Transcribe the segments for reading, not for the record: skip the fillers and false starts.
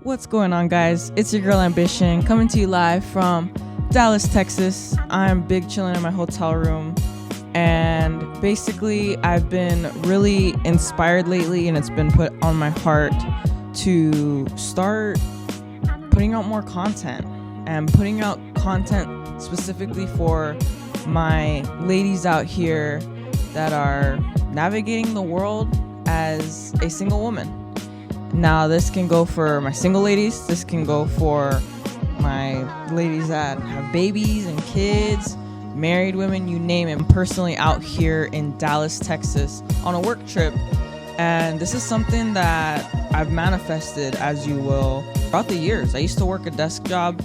What's going on, guys? It's your girl Ambition coming to you live from Dallas, Texas. I'm big chilling in my hotel room, and basically I've been really inspired lately, and it's been put on my heart to start putting out more content and putting out content specifically for my ladies out here that are navigating the world as a single woman. Now, this can go for my single ladies. This can go for my ladies that have babies and kids, married women, you name it. I'm personally out here in Dallas, Texas on a work trip. And this is something that I've manifested, as you will, throughout the years. I used to work a desk job,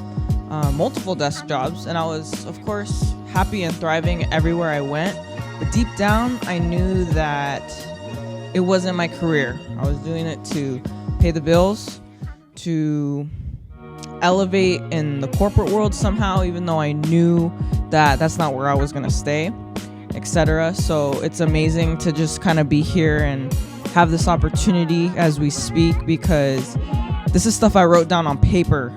multiple desk jobs, and I was, of course, happy and thriving everywhere I went. But deep down, I knew that it wasn't my career. I was doing it to pay the bills, to elevate in the corporate world somehow, even though I knew that that's not where I was going to stay, etc. So it's amazing to just kind of be here and have this opportunity as we speak, because this is stuff I wrote down on paper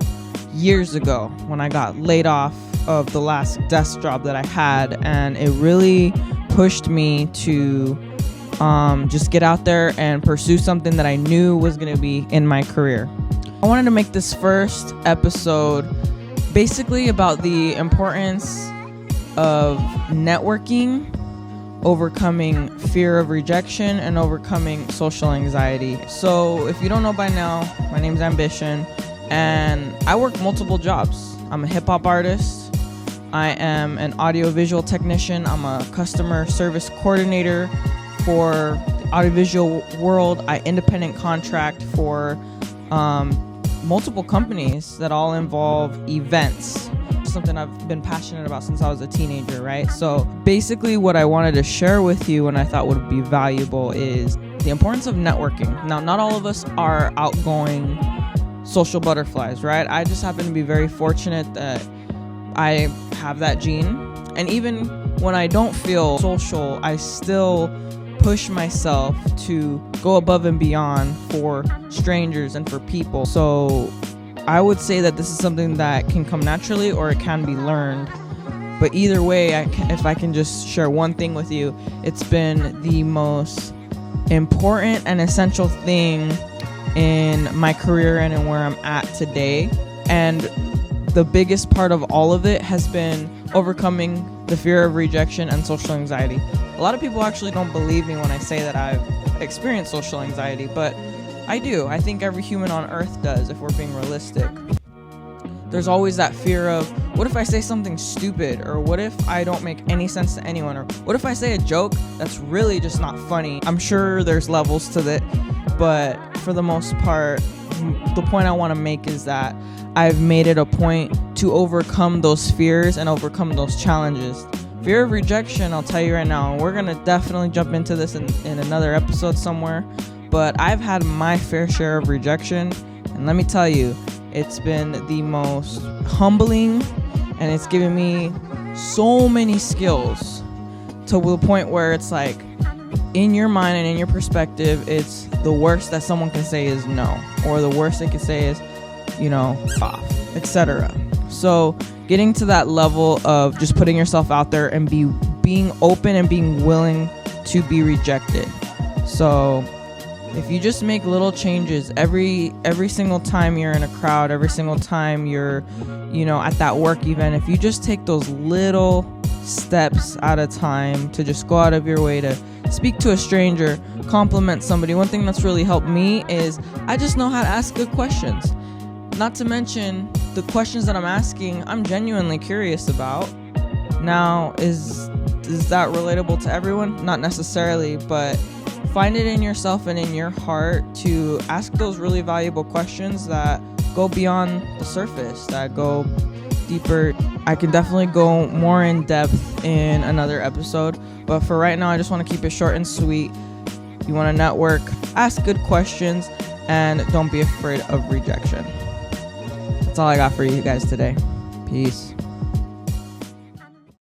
years ago when I got laid off of the last desk job that I had, and it really pushed me to just get out there and pursue something that I knew was going to be in my career. I wanted to make this first episode basically about the importance of networking, overcoming fear of rejection, and overcoming social anxiety. So if you don't know by now, my name's Ambition, and I work multiple jobs. I'm a hip-hop artist. I am an audiovisual technician. I'm a customer service coordinator for the audiovisual world. I independent contract for multiple companies that all involve events, something I've been passionate about since I was a teenager, right? So basically what I wanted to share with you and I thought would be valuable is the importance of networking. Now, not all of us are outgoing social butterflies, right? I just happen to be very fortunate that I have that gene. And even when I don't feel social, I still push myself to go above and beyond for strangers and for people. So I would say that this is something that can come naturally or it can be learned. But either way, if I can just share one thing with you, it's been the most important and essential thing in my career and in where I'm at today. And the biggest part of all of it has been overcoming the fear of rejection and social anxiety. A lot of people actually don't believe me when I say that I've experienced social anxiety, but I do. I think every human on earth does, if we're being realistic. There's always that fear of, what if I say something stupid? Or what if I don't make any sense to anyone? Or what if I say a joke that's really just not funny? I'm sure there's levels to that, but for the most part, the point I want to make is that I've made it a point to overcome those fears and overcome those challenges. Fear of rejection, I'll tell you right now, and we're going to definitely jump into this in another episode somewhere, but I've had my fair share of rejection, and let me tell you, it's been the most humbling, and it's given me so many skills to the point where it's like, in your mind and in your perspective, it's the worst that someone can say is no, or the worst they can say is, off, etc. So getting to that level of just putting yourself out there and being open and being willing to be rejected. So if you just make little changes every single time you're in a crowd, every single time you're, at that work event, if you just take those little steps at a time to just go out of your way to speak to a stranger, compliment somebody. One thing that's really helped me is I just know how to ask good questions. Not to mention the questions that I'm asking, I'm genuinely curious about. Now, is that relatable to everyone? Not necessarily, but find it in yourself and in your heart to ask those really valuable questions that go beyond the surface, that go deeper. I can definitely go more in depth in another episode, but for right now, I just want to keep it short and sweet. You want to network, ask good questions, and don't be afraid of rejection. That's all I got for you guys today. Peace.